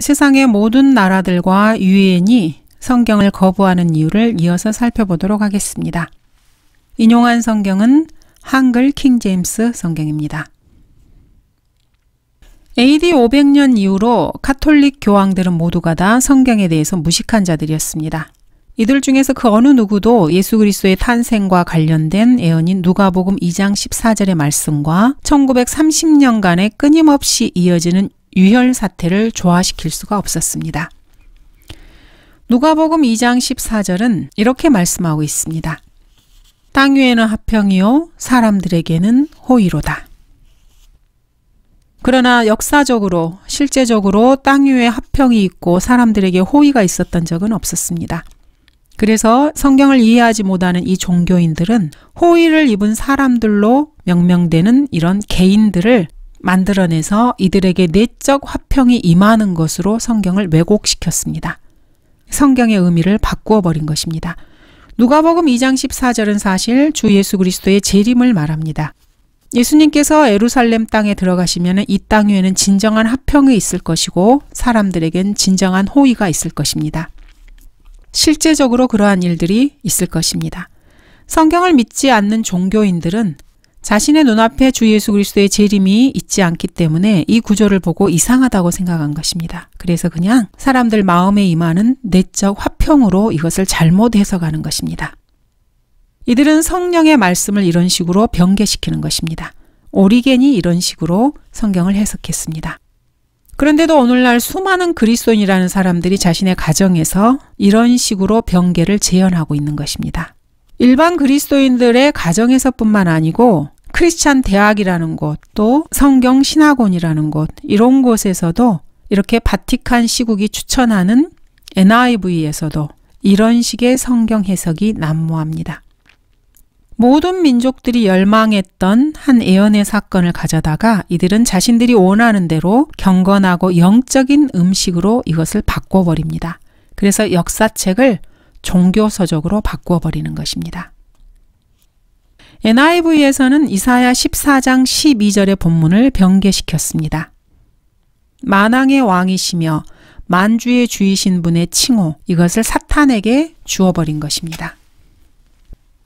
세상의 모든 나라들과 유엔이 성경을 거부하는 이유를 이어서 살펴보도록 하겠습니다. 인용한 성경은 한글 킹제임스 성경입니다. AD 500년 이후로 카톨릭 교황들은 모두가 다 성경에 대해서 무식한 자들이었습니다. 이들 중에서 그 어느 누구도 예수 그리스도의 탄생과 관련된 예언인 누가복음 2장 14절의 말씀과 1930년간의 끊임없이 이어지는 유혈 사태를 조화시킬 수가 없었습니다. 누가복음 2장 14절은 이렇게 말씀하고 있습니다. 땅 위에는 화평이요 사람들에게는 호의로다. 그러나 역사적으로 실제적으로 땅 위에 화평이 있고 사람들에게 호의가 있었던 적은 없었습니다. 그래서 성경을 이해하지 못하는 이 종교인들은 호의를 입은 사람들로 명명되는 이런 개인들을 만들어내서 이들에게 내적 화평이 임하는 것으로 성경을 왜곡시켰습니다. 성경의 의미를 바꾸어 버린 것입니다. 누가복음 2장 14절은 사실 주 예수 그리스도의 재림을 말합니다. 예수님께서 예루살렘 땅에 들어가시면 이 땅 위에는 진정한 화평이 있을 것이고 사람들에겐 진정한 호의가 있을 것입니다. 실제적으로 그러한 일들이 있을 것입니다. 성경을 믿지 않는 종교인들은 자신의 눈앞에 주 예수 그리스도의 재림이 있지 않기 때문에 이 구조를 보고 이상하다고 생각한 것입니다. 그래서 그냥 사람들 마음에 임하는 내적 화평으로 이것을 잘못 해석하는 것입니다. 이들은 성령의 말씀을 이런 식으로 변개시키는 것입니다. 오리겐이 이런 식으로 성경을 해석했습니다. 그런데도 오늘날 수많은 그리스도인이라는 사람들이 자신의 가정에서 이런 식으로 변개를 재현하고 있는 것입니다. 일반 그리스도인들의 가정에서뿐만 아니고 크리스찬 대학이라는 곳, 또 성경 신학원이라는 곳, 이런 곳에서도 이렇게 바티칸 시국이 추천하는 NIV에서도 이런 식의 성경 해석이 난무합니다. 모든 민족들이 열망했던 한 예언의 사건을 가져다가 이들은 자신들이 원하는 대로 경건하고 영적인 음식으로 이것을 바꿔버립니다. 그래서 역사책을 종교서적으로 바꾸어버리는 것입니다. NIV에서는 이사야 14장 12절의 본문을 변개시켰습니다. 만왕의 왕이시며 만주의 주이신 분의 칭호, 이것을 사탄에게 주어버린 것입니다.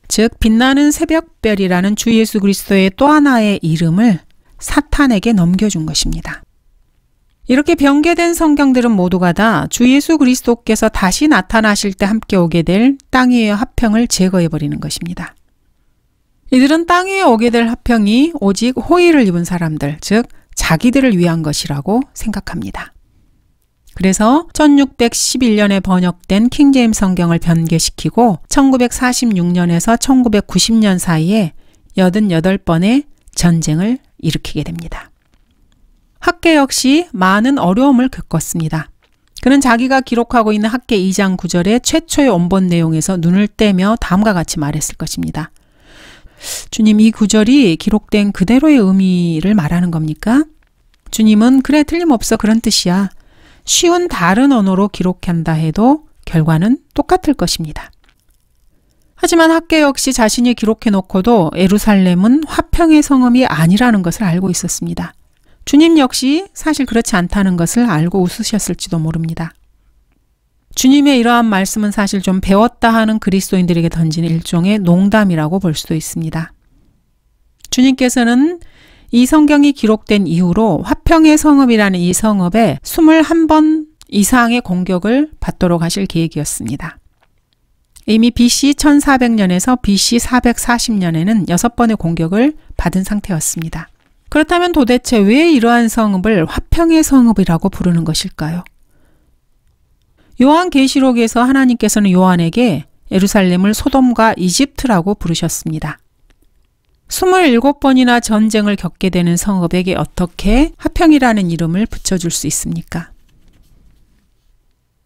즉 빛나는 새벽별이라는 주 예수 그리스도의 또 하나의 이름을 사탄에게 넘겨준 것입니다. 이렇게 변개된 성경들은 모두가 다 주 예수 그리스도께서 다시 나타나실 때 함께 오게 될 땅 위의 화평을 제거해버리는 것입니다. 이들은 땅 위에 오게 될 화평이 오직 호의를 입은 사람들, 즉 자기들을 위한 것이라고 생각합니다. 그래서 1611년에 번역된 킹제임스 성경을 변개시키고 1946년에서 1990년 사이에 88번의 전쟁을 일으키게 됩니다. 학계 역시 많은 어려움을 겪었습니다. 그는 자기가 기록하고 있는 학계 2장 9절의 최초의 원본 내용에서 눈을 떼며 다음과 같이 말했을 것입니다. 주님, 이 구절이 기록된 그대로의 의미를 말하는 겁니까? 주님은 그래 틀림없어 그런 뜻이야. 쉬운 다른 언어로 기록한다 해도 결과는 똑같을 것입니다. 하지만 학계 역시 자신이 기록해 놓고도 예루살렘은 화평의 성읍이 아니라는 것을 알고 있었습니다. 주님 역시 사실 그렇지 않다는 것을 알고 웃으셨을지도 모릅니다. 주님의 이러한 말씀은 사실 좀 배웠다 하는 그리스도인들에게 던지는 일종의 농담이라고 볼 수도 있습니다. 주님께서는 이 성경이 기록된 이후로 화평의 성읍이라는 이 성읍에 21번 이상의 공격을 받도록 하실 계획이었습니다. 이미 BC 1400년에서 BC 440년에는 6번의 공격을 받은 상태였습니다. 그렇다면 도대체 왜 이러한 성읍을 화평의 성읍이라고 부르는 것일까요? 요한계시록에서 하나님께서는 요한에게 예루살렘을 소돔과 이집트라고 부르셨습니다. 27번이나 전쟁을 겪게 되는 성읍에게 어떻게 화평이라는 이름을 붙여줄 수 있습니까?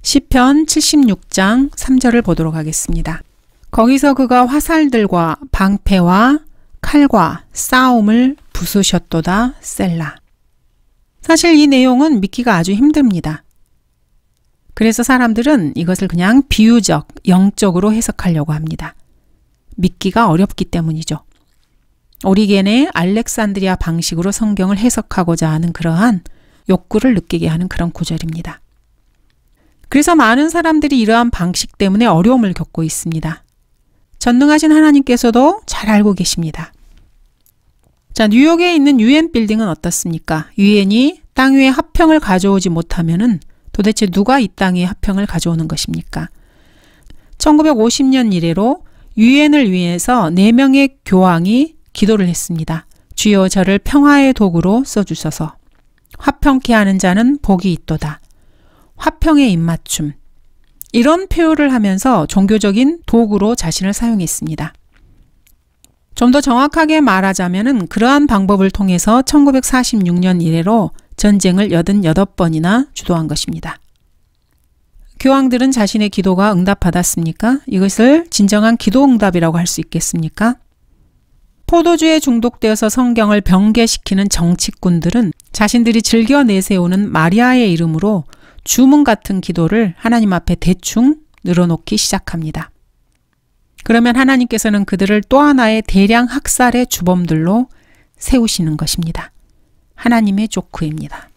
시편 76장 3절을 보도록 하겠습니다. 거기서 그가 화살들과 방패와 칼과 싸움을 부수셨도다 셀라. 사실 이 내용은 믿기가 아주 힘듭니다. 그래서 사람들은 이것을 그냥 비유적, 영적으로 해석하려고 합니다. 믿기가 어렵기 때문이죠. 오리겐의 알렉산드리아 방식으로 성경을 해석하고자 하는 그러한 욕구를 느끼게 하는 그런 구절입니다. 그래서 많은 사람들이 이러한 방식 때문에 어려움을 겪고 있습니다. 전능하신 하나님께서도 잘 알고 계십니다. 자, 뉴욕에 있는 UN 빌딩은 어떻습니까? UN이 땅 위에 화평을 가져오지 못하면은 도대체 누가 이 땅 위에 화평을 가져오는 것입니까? 1950년 이래로 UN을 위해서 4명의 교황이 기도를 했습니다. 주여 저를 평화의 도구로 써주소서. 화평케 하는 자는 복이 있도다. 화평의 입맞춤. 이런 표현을 하면서 종교적인 도구로 자신을 사용했습니다. 좀 더 정확하게 말하자면 그러한 방법을 통해서 1946년 이래로 전쟁을 88번이나 주도한 것입니다. 교황들은 자신의 기도가 응답받았습니까? 이것을 진정한 기도 응답이라고 할 수 있겠습니까? 포도주에 중독되어서 성경을 변개시키는 정치꾼들은 자신들이 즐겨 내세우는 마리아의 이름으로 주문 같은 기도를 하나님 앞에 대충 늘어놓기 시작합니다. 그러면 하나님께서는 그들을 또 하나의 대량 학살의 주범들로 세우시는 것입니다. 하나님의 조크입니다.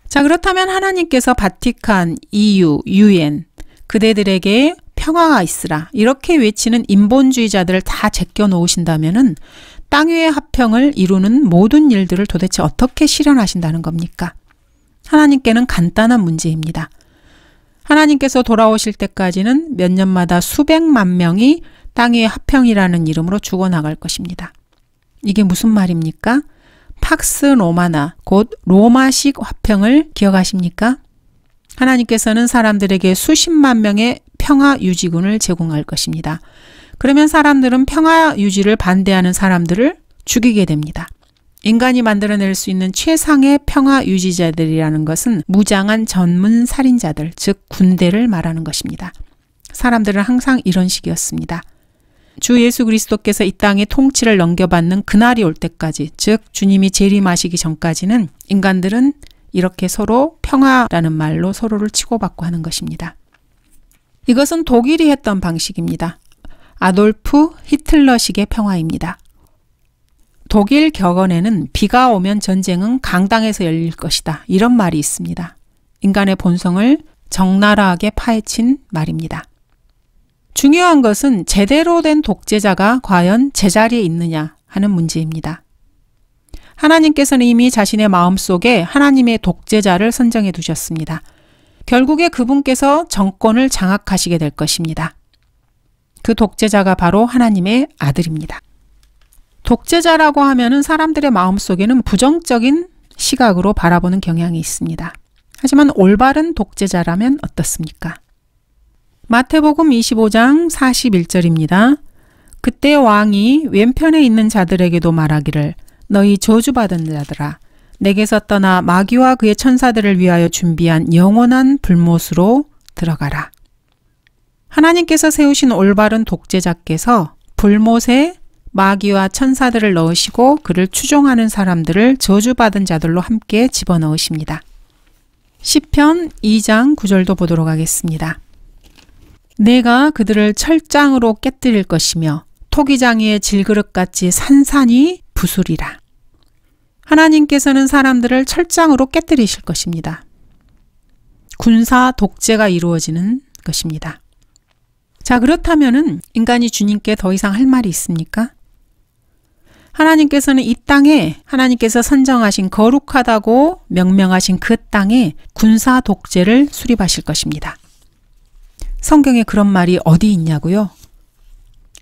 자, 그렇다면 하나님께서 바티칸, EU, UN, 그대들에게 평화가 있으라 이렇게 외치는 인본주의자들을 다 제껴놓으신다면은 땅 위의 화평을 이루는 모든 일들을 도대체 어떻게 실현하신다는 겁니까? 하나님께는 간단한 문제입니다. 하나님께서 돌아오실 때까지는 몇 년마다 수백만 명이 땅 위의 화평이라는 이름으로 죽어나갈 것입니다. 이게 무슨 말입니까? 팍스 로마나, 곧 로마식 화평을 기억하십니까? 하나님께서는 사람들에게 수십만 명의 평화 유지군을 제공할 것입니다. 그러면 사람들은 평화 유지를 반대하는 사람들을 죽이게 됩니다. 인간이 만들어낼 수 있는 최상의 평화 유지자들이라는 것은 무장한 전문 살인자들, 즉 군대를 말하는 것입니다. 사람들은 항상 이런 식이었습니다. 주 예수 그리스도께서 이 땅의 통치를 넘겨받는 그날이 올 때까지, 즉 주님이 재림하시기 전까지는 인간들은 이렇게 서로 평화라는 말로 서로를 치고받고 하는 것입니다. 이것은 독일이 했던 방식입니다. 아돌프 히틀러식의 평화입니다. 독일 격언에는 비가 오면 전쟁은 강당에서 열릴 것이다. 이런 말이 있습니다. 인간의 본성을 적나라하게 파헤친 말입니다. 중요한 것은 제대로 된 독재자가 과연 제자리에 있느냐 하는 문제입니다. 하나님께서는 이미 자신의 마음속에 하나님의 독재자를 선정해 두셨습니다. 결국에 그분께서 정권을 장악하시게 될 것입니다. 그 독재자가 바로 하나님의 아들입니다. 독재자라고 하면은 사람들의 마음속에는 부정적인 시각으로 바라보는 경향이 있습니다. 하지만 올바른 독재자라면 어떻습니까? 마태복음 25장 41절입니다. 그때 왕이 왼편에 있는 자들에게도 말하기를 너희 저주받은 자들아 내게서 떠나 마귀와 그의 천사들을 위하여 준비한 영원한 불못으로 들어가라. 하나님께서 세우신 올바른 독재자께서 불못에 마귀와 천사들을 넣으시고 그를 추종하는 사람들을 저주받은 자들로 함께 집어넣으십니다. 시편 2장 9절도 보도록 하겠습니다. 내가 그들을 철장으로 깨뜨릴 것이며 토기장이의 질그릇같이 산산이 부수리라. 하나님께서는 사람들을 철장으로 깨뜨리실 것입니다. 군사 독재가 이루어지는 것입니다. 자, 그렇다면은 인간이 주님께 더 이상 할 말이 있습니까? 하나님께서는 이 땅에 하나님께서 선정하신 거룩하다고 명명하신 그 땅에 군사 독재를 수립하실 것입니다. 성경에 그런 말이 어디 있냐고요?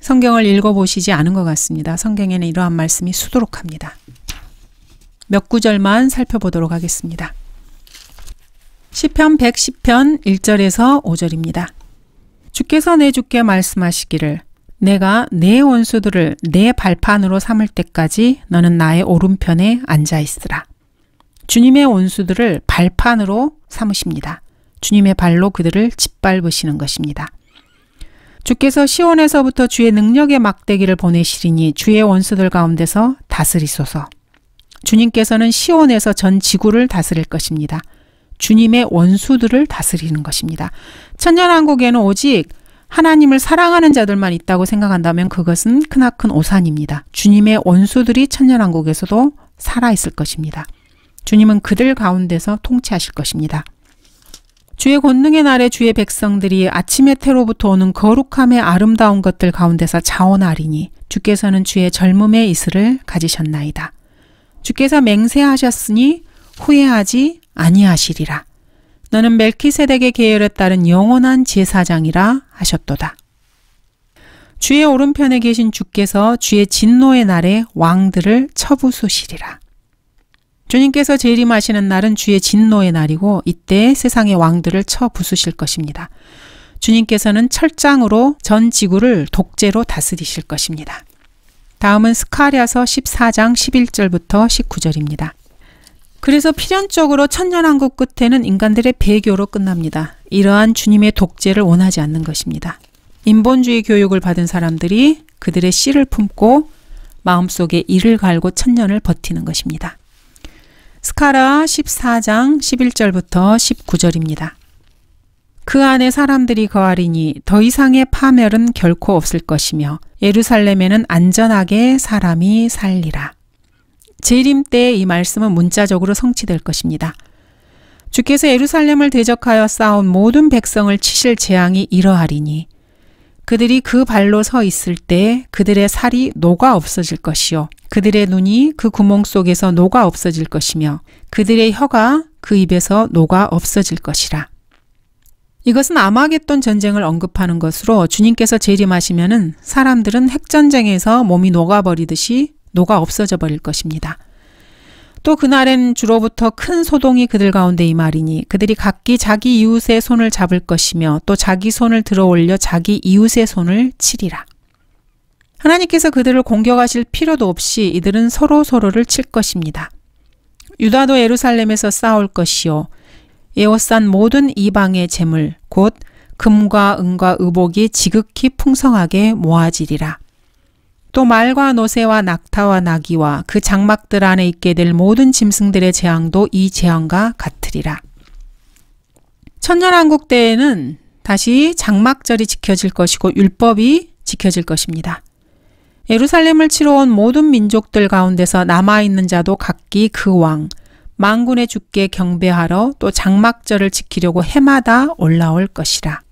성경을 읽어보시지 않은 것 같습니다. 성경에는 이러한 말씀이 수두룩합니다. 몇 구절만 살펴보도록 하겠습니다. 시편 110편 1절에서 5절입니다. 주께서 내 주께 말씀하시기를 내가 내 원수들을 내 발판으로 삼을 때까지 너는 나의 오른편에 앉아있으라. 주님의 원수들을 발판으로 삼으십니다. 주님의 발로 그들을 짓밟으시는 것입니다. 주께서 시온에서부터 주의 능력의 막대기를 보내시리니 주의 원수들 가운데서 다스리소서. 주님께서는 시온에서 전 지구를 다스릴 것입니다. 주님의 원수들을 다스리는 것입니다. 천년왕국에는 오직 하나님을 사랑하는 자들만 있다고 생각한다면 그것은 크나큰 오산입니다. 주님의 원수들이 천년왕국에서도 살아있을 것입니다. 주님은 그들 가운데서 통치하실 것입니다. 주의 권능의 날에 주의 백성들이 아침의 태로부터 오는 거룩함의 아름다운 것들 가운데서 자원하리니 주께서는 주의 젊음의 이슬을 가지셨나이다. 주께서 맹세하셨으니 후회하지 아니하시리라. 너는 멜키세덱의 계열에 따른 영원한 제사장이라 하셨도다. 주의 오른편에 계신 주께서 주의 진노의 날에 왕들을 쳐부수시리라. 주님께서 재림하시는 날은 주의 진노의 날이고 이때 세상의 왕들을 쳐부수실 것입니다. 주님께서는 철장으로 전 지구를 독재로 다스리실 것입니다. 다음은 스가랴서 14장 11절부터 19절입니다. 그래서 필연적으로 천년왕국 끝에는 인간들의 배교로 끝납니다. 이러한 주님의 독재를 원하지 않는 것입니다. 인본주의 교육을 받은 사람들이 그들의 씨를 품고 마음속에 이를 갈고 천년을 버티는 것입니다. 스가랴 14장 11절부터 19절입니다. 그 안에 사람들이 거하리니 더 이상의 파멸은 결코 없을 것이며 예루살렘에는 안전하게 사람이 살리라. 재림 때 이 말씀은 문자적으로 성취될 것입니다. 주께서 예루살렘을 대적하여 싸운 모든 백성을 치실 재앙이 이러하리니 그들이 그 발로 서 있을 때 그들의 살이 녹아 없어질 것이요 그들의 눈이 그 구멍 속에서 녹아 없어질 것이며 그들의 혀가 그 입에서 녹아 없어질 것이라. 이것은 아마겟돈 전쟁을 언급하는 것으로 주님께서 재림하시면은 사람들은 핵전쟁에서 몸이 녹아버리듯이 녹아 없어져 버릴 것입니다. 또 그날엔 주로부터 큰 소동이 그들 가운데 임하리니 그들이 각기 자기 이웃의 손을 잡을 것이며 또 자기 손을 들어 올려 자기 이웃의 손을 치리라. 하나님께서 그들을 공격하실 필요도 없이 이들은 서로를 칠 것입니다. 유다도 예루살렘에서 싸울 것이요 에워싼 모든 이방의 재물 곧 금과 은과 의복이 지극히 풍성하게 모아지리라. 또 말과 노새와 낙타와 나귀와 그 장막들 안에 있게 될 모든 짐승들의 재앙도 이 재앙과 같으리라. 천년왕국 때에는 다시 장막절이 지켜질 것이고 율법이 지켜질 것입니다. 예루살렘을 치러 온 모든 민족들 가운데서 남아있는 자도 각기 그 왕, 만군의 주께 경배하러 또 장막절을 지키려고 해마다 올라올 것이라.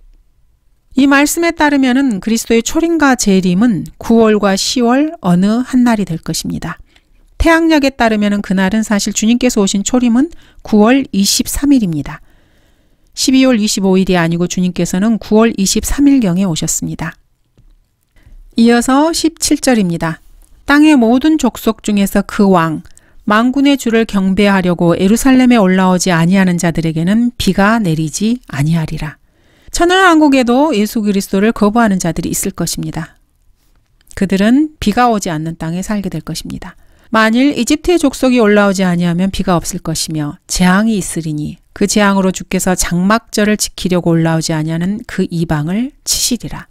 이 말씀에 따르면은 그리스도의 초림과 재림은 9월과 10월 어느 한 날이 될 것입니다. 태양력에 따르면은 그날은 사실 주님께서 오신 초림은 9월 23일입니다. 12월 25일이 아니고 주님께서는 9월 23일경에 오셨습니다. 이어서 17절입니다. 땅의 모든 족속 중에서 그 왕, 만군의 주를 경배하려고 예루살렘에 올라오지 아니하는 자들에게는 비가 내리지 아니하리라. 천년왕국에도 예수 그리스도를 거부하는 자들이 있을 것입니다. 그들은 비가 오지 않는 땅에 살게 될 것입니다. 만일 이집트의 족속이 올라오지 아니하면 비가 없을 것이며 재앙이 있으리니 그 재앙으로 주께서 장막절을 지키려고 올라오지 아니하는 그 이방을 치시리라.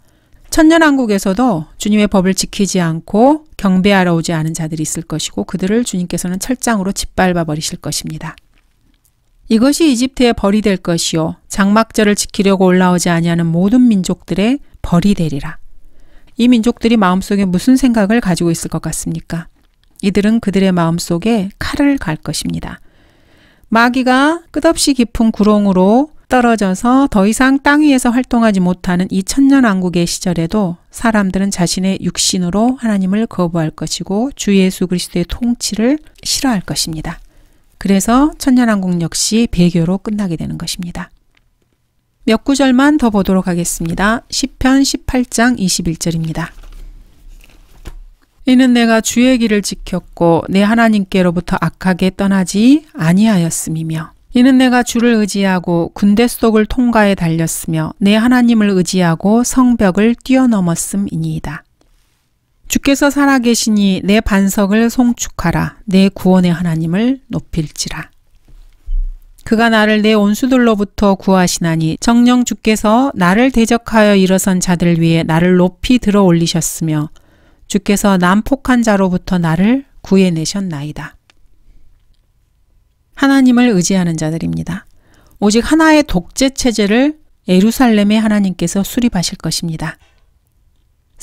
천년왕국에서도 주님의 법을 지키지 않고 경배하러 오지 않은 자들이 있을 것이고 그들을 주님께서는 철장으로 짓밟아 버리실 것입니다. 이것이 이집트의 벌이 될 것이요 장막절을 지키려고 올라오지 아니하는 모든 민족들의 벌이 되리라. 이 민족들이 마음속에 무슨 생각을 가지고 있을 것 같습니까? 이들은 그들의 마음속에 칼을 갈 것입니다. 마귀가 끝없이 깊은 구렁으로 떨어져서 더 이상 땅 위에서 활동하지 못하는 이 천년왕국의 시절에도 사람들은 자신의 육신으로 하나님을 거부할 것이고 주 예수 그리스도의 통치를 싫어할 것입니다. 그래서 천년왕국 역시 배교로 끝나게 되는 것입니다. 몇 구절만 더 보도록 하겠습니다. 시편 18장 21절입니다. 이는 내가 주의 길을 지켰고 내 하나님께로부터 악하게 떠나지 아니하였음이며 이는 내가 주를 의지하고 군대 속을 통과해 달렸으며 내 하나님을 의지하고 성벽을 뛰어넘었음이니이다. 주께서 살아계시니 내 반석을 송축하라. 내 구원의 하나님을 높일지라. 그가 나를 내 온수들로부터 구하시나니 정녕 주께서 나를 대적하여 일어선 자들 위에 나를 높이 들어 올리셨으며 주께서 난폭한 자로부터 나를 구해내셨나이다. 하나님을 의지하는 자들입니다. 오직 하나의 독재 체제를 예루살렘에 하나님께서 수립하실 것입니다.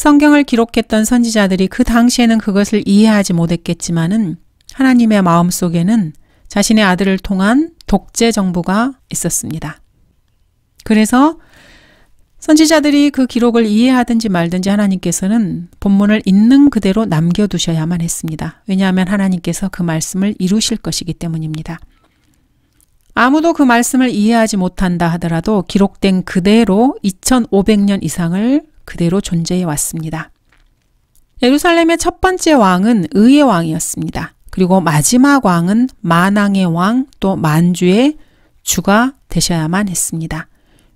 성경을 기록했던 선지자들이 그 당시에는 그것을 이해하지 못했겠지만은 하나님의 마음속에는 자신의 아들을 통한 독재 정부가 있었습니다. 그래서 선지자들이 그 기록을 이해하든지 말든지 하나님께서는 본문을 있는 그대로 남겨두셔야만 했습니다. 왜냐하면 하나님께서 그 말씀을 이루실 것이기 때문입니다. 아무도 그 말씀을 이해하지 못한다 하더라도 기록된 그대로 2500년 이상을 그대로 존재해 왔습니다. 예루살렘의 첫 번째 왕은 의의 왕이었습니다. 그리고 마지막 왕은 만왕의 왕 또 만주의 주가 되셔야만 했습니다.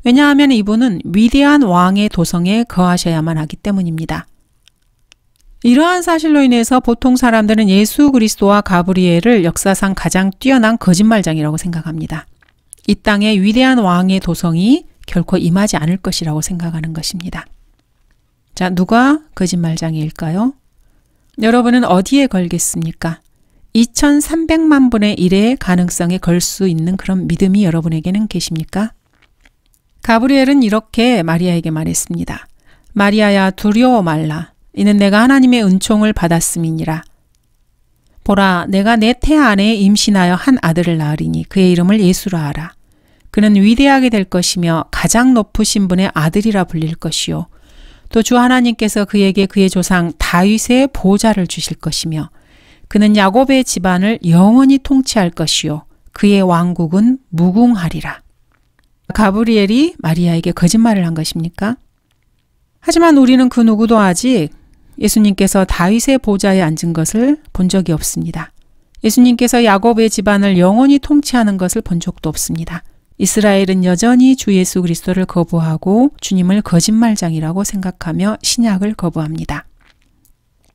왜냐하면 이분은 위대한 왕의 도성에 거하셔야만 하기 때문입니다. 이러한 사실로 인해서 보통 사람들은 예수 그리스도와 가브리엘을 역사상 가장 뛰어난 거짓말장이라고 생각합니다. 이 땅에 위대한 왕의 도성이 결코 임하지 않을 것이라고 생각하는 것입니다. 자, 누가 거짓말장이일까요? 여러분은 어디에 걸겠습니까? 2300만 분의 1의 가능성에 걸 수 있는 그런 믿음이 여러분에게는 계십니까? 가브리엘은 이렇게 마리아에게 말했습니다. 마리아야 두려워 말라. 이는 내가 하나님의 은총을 받았음이니라. 보라, 내가 내 태 안에 임신하여 한 아들을 낳으리니 그의 이름을 예수라 하라. 그는 위대하게 될 것이며 가장 높으신 분의 아들이라 불릴 것이요. 또 주 하나님께서 그에게 그의 조상 다윗의 보좌를 주실 것이며 그는 야곱의 집안을 영원히 통치할 것이요. 그의 왕국은 무궁하리라. 가브리엘이 마리아에게 거짓말을 한 것입니까? 하지만 우리는 그 누구도 아직 예수님께서 다윗의 보좌에 앉은 것을 본 적이 없습니다. 예수님께서 야곱의 집안을 영원히 통치하는 것을 본 적도 없습니다. 이스라엘은 여전히 주 예수 그리스도를 거부하고 주님을 거짓말장이라고 생각하며 신약을 거부합니다.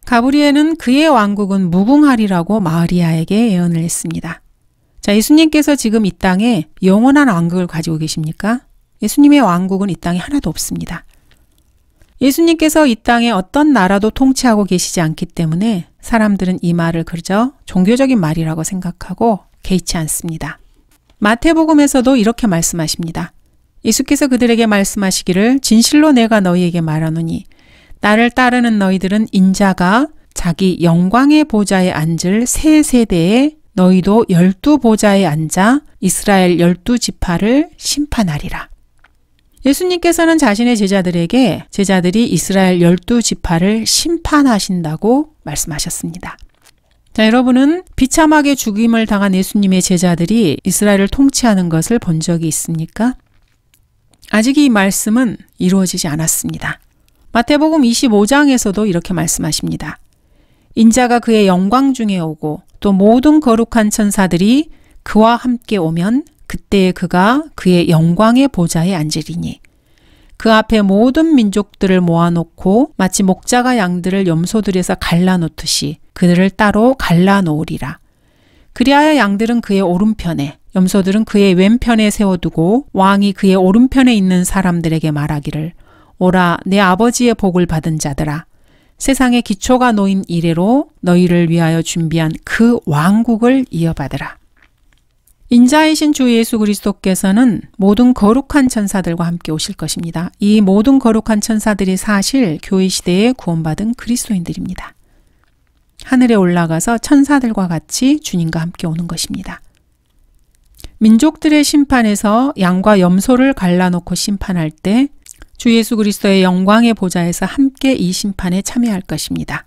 가브리엘은 그의 왕국은 무궁하리라고 마리아에게 예언을 했습니다. 자, 예수님께서 지금 이 땅에 영원한 왕국을 가지고 계십니까? 예수님의 왕국은 이 땅에 하나도 없습니다. 예수님께서 이 땅에 어떤 나라도 통치하고 계시지 않기 때문에 사람들은 이 말을 그저 종교적인 말이라고 생각하고 개의치 않습니다. 마태복음에서도 이렇게 말씀하십니다. 예수께서 그들에게 말씀하시기를 진실로 내가 너희에게 말하노니 나를 따르는 너희들은 인자가 자기 영광의 보좌에 앉을 새 세대에 너희도 12보좌에 앉아 이스라엘 12지파를 심판하리라. 예수님께서는 자신의 제자들에게 제자들이 이스라엘 12지파를 심판하신다고 말씀하셨습니다. 자, 여러분은 비참하게 죽임을 당한 예수님의 제자들이 이스라엘을 통치하는 것을 본 적이 있습니까? 아직 이 말씀은 이루어지지 않았습니다. 마태복음 25장에서도 이렇게 말씀하십니다. 인자가 그의 영광 중에 오고 또 모든 거룩한 천사들이 그와 함께 오면 그때에 그가 그의 영광의 보좌에 앉으리니 그 앞에 모든 민족들을 모아놓고 마치 목자가 양들을 염소들에서 갈라놓듯이 그들을 따로 갈라놓으리라. 그리하여 양들은 그의 오른편에 염소들은 그의 왼편에 세워두고 왕이 그의 오른편에 있는 사람들에게 말하기를 오라 내 아버지의 복을 받은 자들아 세상의 기초가 놓인 이래로 너희를 위하여 준비한 그 왕국을 이어받으라. 인자이신 주 예수 그리스도께서는 모든 거룩한 천사들과 함께 오실 것입니다. 이 모든 거룩한 천사들이 사실 교회 시대에 구원받은 그리스도인들입니다. 하늘에 올라가서 천사들과 같이 주님과 함께 오는 것입니다. 민족들의 심판에서 양과 염소를 갈라놓고 심판할 때 주 예수 그리스도의 영광의 보좌에서 함께 이 심판에 참여할 것입니다.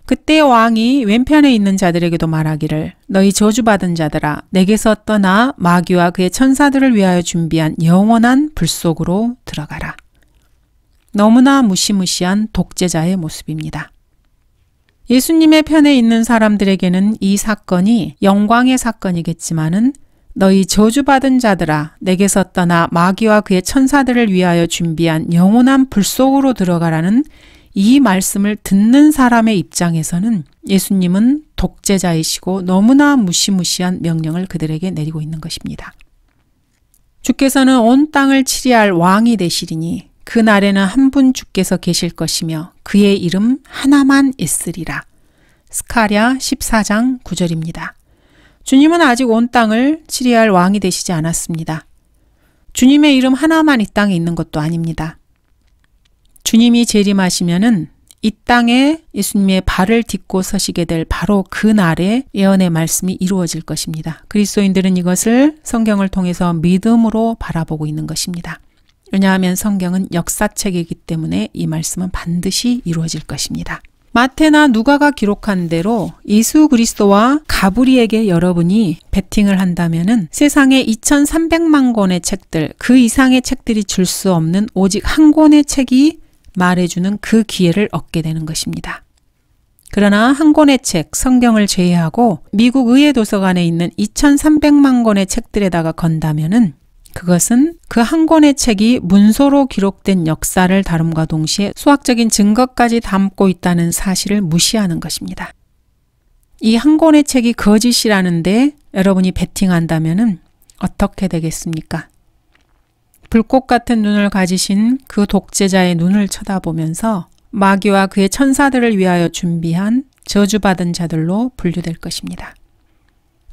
그때 왕이 왼편에 있는 자들에게도 말하기를 너희 저주받은 자들아 내게서 떠나 마귀와 그의 천사들을 위하여 준비한 영원한 불 속으로 들어가라. 너무나 무시무시한 독재자의 모습입니다. 예수님의 편에 있는 사람들에게는 이 사건이 영광의 사건이겠지만은 너희 저주받은 자들아 내게서 떠나 마귀와 그의 천사들을 위하여 준비한 영원한 불 속으로 들어가라는 이 말씀을 듣는 사람의 입장에서는 예수님은 독재자이시고 너무나 무시무시한 명령을 그들에게 내리고 있는 것입니다. 주께서는 온 땅을 치리할 왕이 되시리니 그 날에는 한 분 주께서 계실 것이며 그의 이름 하나만 있으리라. 스가랴 14장 9절입니다. 주님은 아직 온 땅을 치리할 왕이 되시지 않았습니다. 주님의 이름 하나만 이 땅에 있는 것도 아닙니다. 주님이 재림하시면은 이 땅에 예수님의 발을 딛고 서시게 될 바로 그 날에 예언의 말씀이 이루어질 것입니다. 그리스도인들은 이것을 성경을 통해서 믿음으로 바라보고 있는 것입니다. 왜냐하면 성경은 역사책이기 때문에 이 말씀은 반드시 이루어질 것입니다. 마태나 누가가 기록한 대로 예수 그리스도와 가브리에게 여러분이 베팅을 한다면은 세상에 2300만 권의 책들, 그 이상의 책들이 줄 수 없는 오직 한 권의 책이 말해주는 그 기회를 얻게 되는 것입니다. 그러나 한 권의 책, 성경을 제외하고 미국 의회도서관에 있는 2300만 권의 책들에다가 건다면은 그것은 그 한 권의 책이 문서로 기록된 역사를 다룸과 동시에 수학적인 증거까지 담고 있다는 사실을 무시하는 것입니다. 이 한 권의 책이 거짓이라는데 여러분이 베팅한다면은 어떻게 되겠습니까? 불꽃 같은 눈을 가지신 그 독재자의 눈을 쳐다보면서 마귀와 그의 천사들을 위하여 준비한 저주받은 자들로 분류될 것입니다.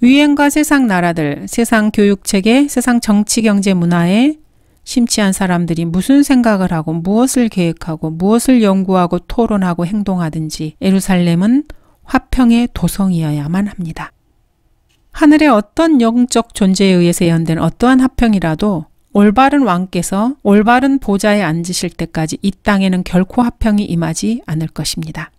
유행과 세상 나라들, 세상 교육체계, 세상 정치, 경제, 문화에 심취한 사람들이 무슨 생각을 하고 무엇을 계획하고 무엇을 연구하고 토론하고 행동하든지 예루살렘은 화평의 도성이어야만 합니다. 하늘의 어떤 영적 존재에 의해서 예언된 어떠한 화평이라도 올바른 왕께서 올바른 보좌에 앉으실 때까지 이 땅에는 결코 화평이 임하지 않을 것입니다.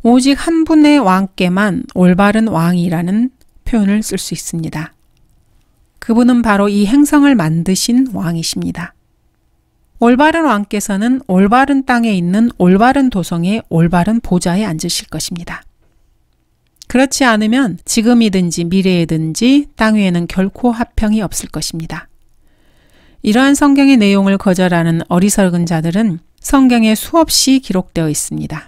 오직 한 분의 왕께만 올바른 왕이라는 표현을 쓸 수 있습니다. 그분은 바로 이 행성을 만드신 왕이십니다. 올바른 왕께서는 올바른 땅에 있는 올바른 도성의 올바른 보좌에 앉으실 것입니다. 그렇지 않으면 지금이든지 미래에든지 땅 위에는 결코 화평이 없을 것입니다. 이러한 성경의 내용을 거절하는 어리석은 자들은 성경에 수없이 기록되어 있습니다.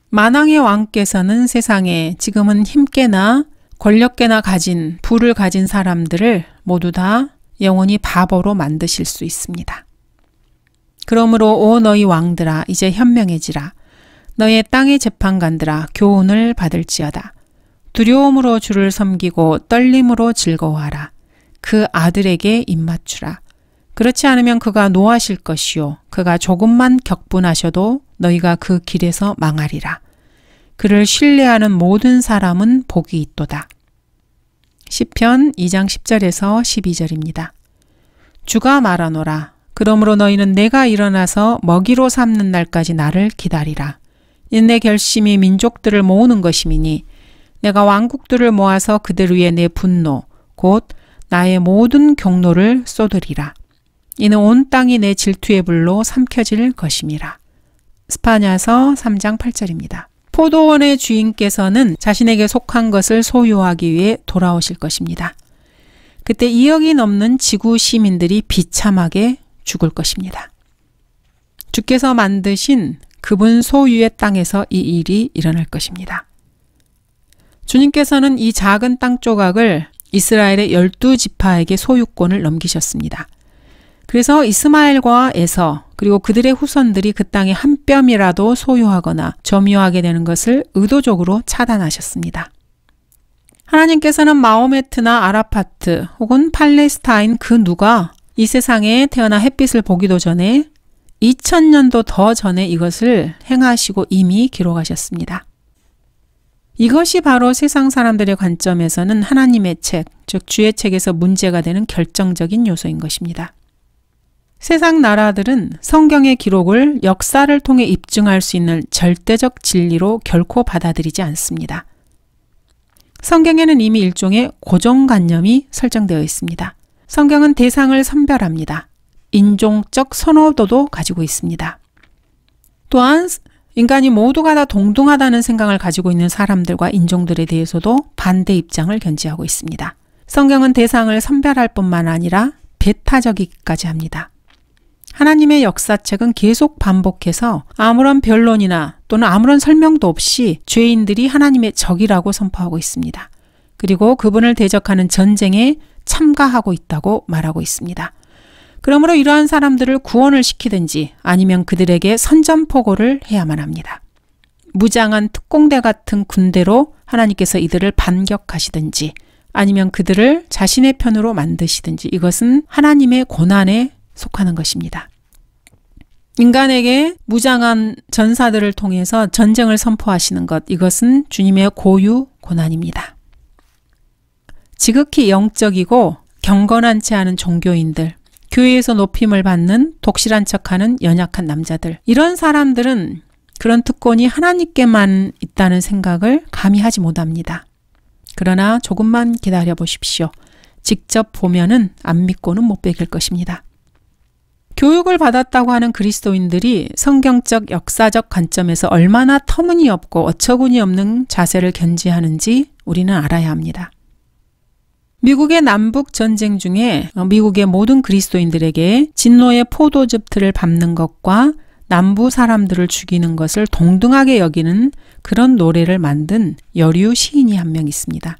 만왕의 왕께서는 세상에 지금은 힘께나 권력계나 가진 부를 가진 사람들을 모두 다 영원히 바보로 만드실 수 있습니다. 그러므로 오 너희 왕들아 이제 현명해지라. 너의 땅의 재판관들아 교훈을 받을지어다. 두려움으로 주를 섬기고 떨림으로 즐거워하라. 그 아들에게 입맞추라. 그렇지 않으면 그가 노하실 것이요 그가 조금만 격분하셔도 너희가 그 길에서 망하리라. 그를 신뢰하는 모든 사람은 복이 있도다. 시편 2장 10절에서 12절입니다. 주가 말하노라. 그러므로 너희는 내가 일어나서 먹이로 삼는 날까지 나를 기다리라. 내 결심이 민족들을 모으는 것이미니 내가 왕국들을 모아서 그들 위에 내 분노 곧 나의 모든 경노를 쏟으리라. 이는 온 땅이 내 질투의 불로 삼켜질 것임이라. 스파냐서 3장 8절입니다. 포도원의 주인께서는 자신에게 속한 것을 소유하기 위해 돌아오실 것입니다. 그때 2억이 넘는 지구 시민들이 비참하게 죽을 것입니다. 주께서 만드신 그분 소유의 땅에서 이 일이 일어날 것입니다. 주님께서는 이 작은 땅 조각을 이스라엘의 12지파에게 소유권을 넘기셨습니다. 그래서 이스마엘과 에서 그리고 그들의 후손들이 그 땅의 한 뼘이라도 소유하거나 점유하게 되는 것을 의도적으로 차단하셨습니다. 하나님께서는 마호메트나 아라파트 혹은 팔레스타인 그 누가 이 세상에 태어나 햇빛을 보기도 전에 2000년도 더 전에 이것을 행하시고 이미 기록하셨습니다. 이것이 바로 세상 사람들의 관점에서는 하나님의 책, 즉 주의 책에서 문제가 되는 결정적인 요소인 것입니다. 세상 나라들은 성경의 기록을 역사를 통해 입증할 수 있는 절대적 진리로 결코 받아들이지 않습니다. 성경에는 이미 일종의 고정관념이 설정되어 있습니다. 성경은 대상을 선별합니다. 인종적 선호도도 가지고 있습니다. 또한 인간이 모두가 다 동등하다는 생각을 가지고 있는 사람들과 인종들에 대해서도 반대 입장을 견지하고 있습니다. 성경은 대상을 선별할 뿐만 아니라 배타적이기까지 합니다. 하나님의 역사책은 계속 반복해서 아무런 변론이나 또는 아무런 설명도 없이 죄인들이 하나님의 적이라고 선포하고 있습니다. 그리고 그분을 대적하는 전쟁에 참가하고 있다고 말하고 있습니다. 그러므로 이러한 사람들을 구원을 시키든지 아니면 그들에게 선전포고를 해야만 합니다. 무장한 특공대 같은 군대로 하나님께서 이들을 반격하시든지 아니면 그들을 자신의 편으로 만드시든지 이것은 하나님의 고난에 속하는 것입니다. 인간에게 무장한 전사들을 통해서 전쟁을 선포하시는 것, 이것은 주님의 고유 고난입니다. 지극히 영적이고 경건하지 않은 종교인들, 교회에서 높임을 받는 독실한 척하는 연약한 남자들, 이런 사람들은 그런 특권이 하나님께만 있다는 생각을 감히 하지 못합니다. 그러나 조금만 기다려 보십시오. 직접 보면은 안 믿고는 못 베길 것입니다. 교육을 받았다고 하는 그리스도인들이 성경적 역사적 관점에서 얼마나 터무니없고 어처구니 없는 자세를 견지하는지 우리는 알아야 합니다. 미국의 남북 전쟁 중에 미국의 모든 그리스도인들에게 진노의 포도즙틀을 밟는 것과 남부 사람들을 죽이는 것을 동등하게 여기는 그런 노래를 만든 여류 시인이 한 명 있습니다.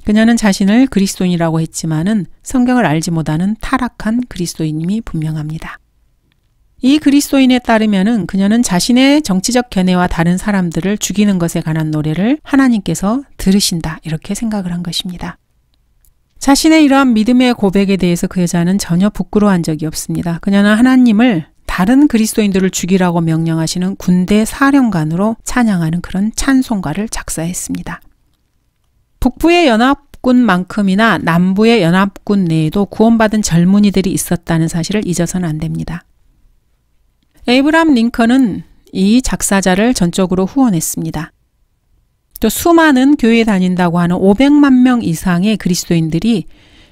그녀는 자신을 그리스도인이라고 했지만은 성경을 알지 못하는 타락한 그리스도인임이 분명합니다. 이 그리스도인에 따르면은 그녀는 자신의 정치적 견해와 다른 사람들을 죽이는 것에 관한 노래를 하나님께서 들으신다, 이렇게 생각을 한 것입니다. 자신의 이러한 믿음의 고백에 대해서 그 여자는 전혀 부끄러워한 적이 없습니다. 그녀는 하나님을 다른 그리스도인들을 죽이라고 명령하시는 군대 사령관으로 찬양하는 그런 찬송가를 작사했습니다. 북부의 연합군만큼이나 남부의 연합군 내에도 구원받은 젊은이들이 있었다는 사실을 잊어서는 안 됩니다. 에이브람 링컨은 이 작사자를 전적으로 후원했습니다. 또 수많은 교회에 다닌다고 하는 500만 명 이상의 그리스도인들이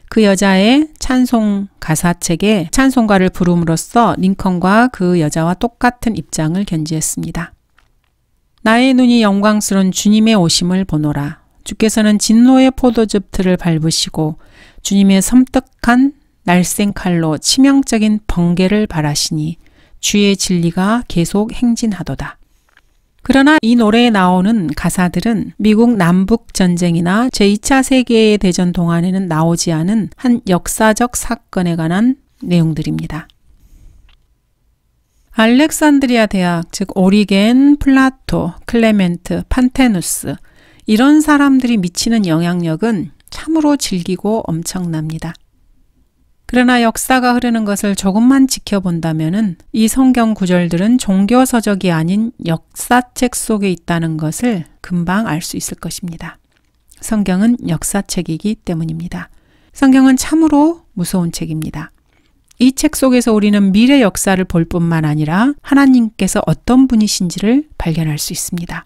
그 여자의 찬송 가사책에 찬송가를 부름으로써 링컨과 그 여자와 똑같은 입장을 견지했습니다. 나의 눈이 영광스러운 주님의 오심을 보노라. 주께서는 진노의 포도즙 틀을 밟으시고 주님의 섬뜩한 날쌘 칼로 치명적인 번개를 발하시니 주의 진리가 계속 행진하도다. 그러나 이 노래에 나오는 가사들은 미국 남북전쟁이나 제2차 세계대전 동안에는 나오지 않은 한 역사적 사건에 관한 내용들입니다. 알렉산드리아 대학, 즉 오리겐, 플라토, 클레멘트, 판테누스, 이런 사람들이 미치는 영향력은 참으로 질기고 엄청납니다. 그러나 역사가 흐르는 것을 조금만 지켜본다면은 이 성경 구절들은 종교서적이 아닌 역사책 속에 있다는 것을 금방 알 수 있을 것입니다. 성경은 역사책이기 때문입니다. 성경은 참으로 무서운 책입니다. 이 책 속에서 우리는 미래 역사를 볼 뿐만 아니라 하나님께서 어떤 분이신지를 발견할 수 있습니다.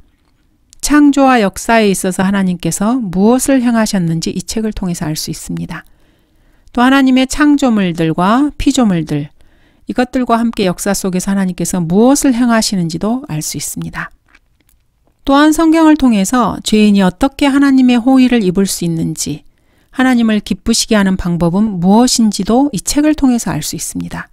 창조와 역사에 있어서 하나님께서 무엇을 행하셨는지 이 책을 통해서 알 수 있습니다. 또 하나님의 창조물들과 피조물들, 이것들과 함께 역사 속에서 하나님께서 무엇을 행하시는지도 알 수 있습니다. 또한 성경을 통해서 죄인이 어떻게 하나님의 호의를 입을 수 있는지, 하나님을 기쁘시게 하는 방법은 무엇인지도 이 책을 통해서 알 수 있습니다.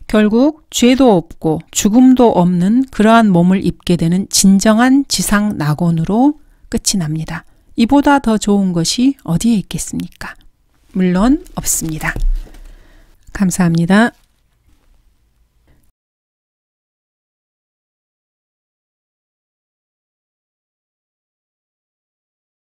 결국 죄도 없고 죽음도 없는 그러한 몸을 입게 되는 진정한 지상 낙원으로 끝이 납니다. 이보다 더 좋은 것이 어디에 있겠습니까? 물론 없습니다. 감사합니다.